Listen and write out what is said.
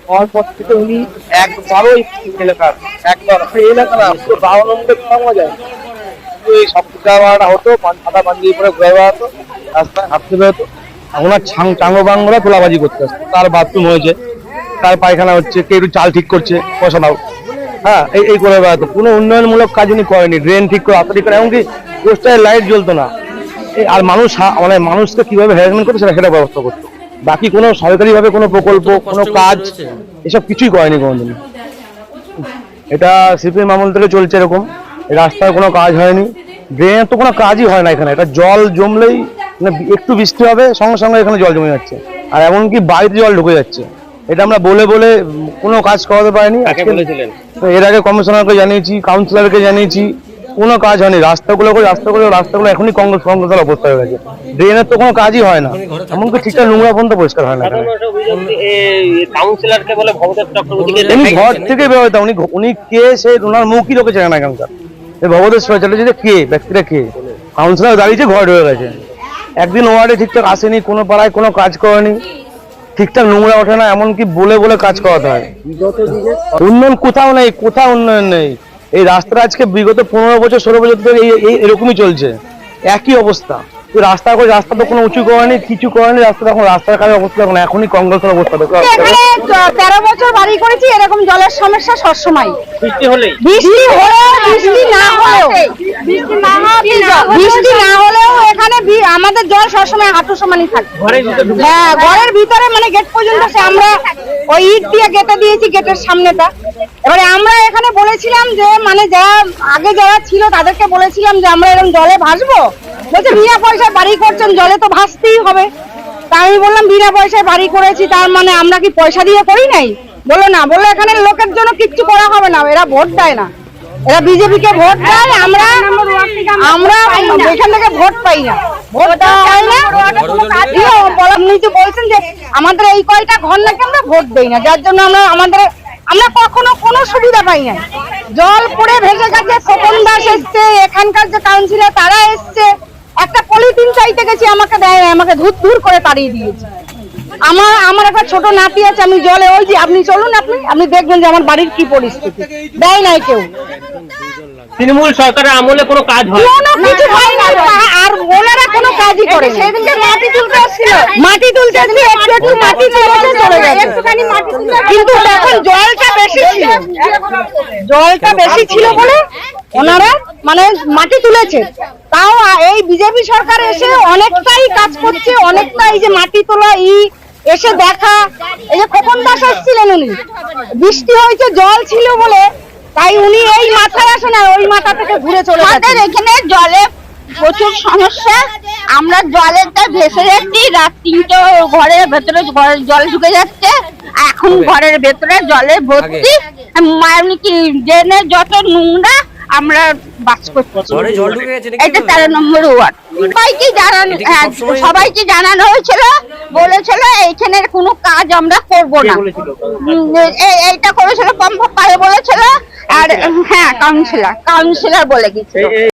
হওয়ার পর থেকে উনি একবারও এলাকার একবার এলাকা না পুরো 12 নম্বরে পাওয়া যায়। এই সব জায়গাটা হতো সাদা পাঞ্জাবি পরে ঘুরে বেড়াতো, রাস্তায় হাঁটতে বেরোতো। ওনার টাঙ্গো বাঙ্গরা তোলাবাজি করতে আসতো, তার বাথরুম হয়েছে, তার পায়খানা হচ্ছে, কেউ একটু চাল ঠিক করছে, পয়সা দাও, হ্যাঁ এই করে বেড়াতো। কোনো উন্নয়নমূলক কাজ উনি করেনি, ড্রেন ঠিক করে, রাস্তা ঠিক করে, এমনকি পোস্টারে লাইট জ্বলতো না। আর মানুষ মানে মানুষকে কিভাবে হ্যারাসমেন্ট করতো সেটা ব্যবস্থা করতো। বাকি কোনো সরকারিভাবে কোনো প্রকল্প, কোনো কাজ এসব কিছুই করেনি কোনোদিন। এটা সিপিএম আমল থেকে চলছে এরকম। রাস্তার কোনো কাজ হয়নি, ড্রেনের তো কোনো কাজই হয় না এখানে। এটা জল জমলেই একটু বৃষ্টি হবে সঙ্গে সঙ্গে এখানে জল জমে যাচ্ছে, আর এমনকি বাড়িতে জল ঢুকে যাচ্ছে। এটা আমরা বলে বলে কোনো কাজ করাতে পারিনি। এর আগে কমিশনারকে জানিয়েছি, কাউন্সিলরকে জানিয়েছি, কোনো কাজ হয়নি। রাস্তাগুলো এখনই কংগ্রেসের অবস্থা হয়ে গেছে। ড্রেনের তো কোনো কাজই হয় না, এমনকি ঠিকঠাক নোংরা পর্যন্ত পরিষ্কার হয় না। উনি ঘর থেকে বেরোতে, উনি কে সে ওনার মুখই লোকে চেনে না এখানকার। ভবদেশ্বর চ্যাটার্জি কে, ব্যক্তিটা কে? কাউন্সিলর দাঁড়িয়েছে, ঘর ঢুকে গেছে। একদিন ওয়ার্ডে ঠিকঠাক আসেনি, কোনো পাড়ায় কোনো কাজ করেনি, ঠিকঠাক নোংরা ওঠে না, এমনকি বলে বলে কাজ করাতে হয়। উন্নয়ন কোথাও নেই, কোথাও উন্নয়ন নেই। এই রাস্তাটা আজকে বিগত 15 বছর 16 বছর ধরে এরকমই চলছে, একই অবস্থা। রাস্তা তো কোনো উঁচু করেনি, কিছু করেনি। রাস্তার কাজের অবস্থা এখন এখনই কংগ্রেসের অবস্থা। 13 বছর বাড়ি করেছি, এরকম জলের সমস্যা সবসময়। বৃষ্টি না হলেও এখানে আমাদের জল সবসময় হাঁটু সমানই থাকে। হ্যাঁ, ঘরের ভিতরে মানে গেট পর্যন্ত আমরা ওই ইট দিয়ে গেটে দিয়েছি, গেটের সামনেটা। এবারে আমরা এখানে বলেছিলাম যে মানে যারা ছিল তাদেরকে বলেছিলাম যে আমরা এরকম জলে ভাসবো। বলছে বিনা পয়সায় বাড়ি করছেন, জলে তো ভাসতেই হবে। তা আমি বললাম বিনা পয়সায় বাড়ি করেছি, তার মানে আমরা কি পয়সা দিয়ে করি নাই? বললো না, বললো এখানে লোকের জন্য কিচ্ছু করা হবে না, এরা ভোট দেয় না, এরা বিজেপিকে ভোট দেয়, আমরা এখান থেকে ভোট পাই না, ভোট দেওয়া হয় না। আপনি তো বলছেন যে আমাদের এই কয়টা ঘর নাকি আমরা ভোট দেই না, যার জন্য আমরা কখনো কোনো সুবিধা পাই না। জল পড়ে ভেসে গেছে, খোকন দাস এসছে, এখানকার যে কাউন্সিলর তারা এসছে, একটা পলিথিন চাইতে গেছি, আমাকে দেয় না, আমাকে ধুর করে তাড়িয়ে দিয়েছে। আমার একটা ছোট নাতি আছে, আমি জলে ওই যে আপনি চলুন, আপনি দেখবেন যে আমার বাড়ির কি পরিস্থিতি। দেয় নাই কেউ। তৃণমূল সরকারের আমলে কোনো কাজ হয় কিছু হয় না, আর ওনারা কোনো কাজই করে না। সেদিনকে মাটি তুলতে আসছিল, একটু মাটি তুলে চলে গেছে। কিন্তু এখন জলটা বেশি ছিল বলে ওনারা মানে মাটি তুলেছে। তাও এই বিজেপি সরকার এসে অনেকটাই কাজ করছে, অনেকটাই যে মাটি তোলা এসে দেখা। এই যে খোকন দাস আসছিলেন, উনি বৃষ্টি হয়েছে, জল ছিল বলে, তাই উনি এই মাথায় আসে না, ওই মাথা থেকে ঘুরে চলে গেছে। এখানে জলে প্রচুর সমস্যা, আমরা জলেরটা ভেসে যাচ্ছি। রাত 3টে ঘরের ভেতরে জল ঢুকে যাচ্ছে, এখন ঘরের ভেতরে জলে ভর্তি। মানে কি ড্রেনের যত নোংরা আমরা বাস করছি। এটা 13 নম্বর ওয়ার্ড। সবাইকে জানানো হয়েছিল, বলেছিল এইখানের কোনো কাজ আমরা করবো না। এইটা করেছিল, পম্প পায়ে বলেছিল। আর হ্যাঁ, কাউন্সিলর বলে গেছিল।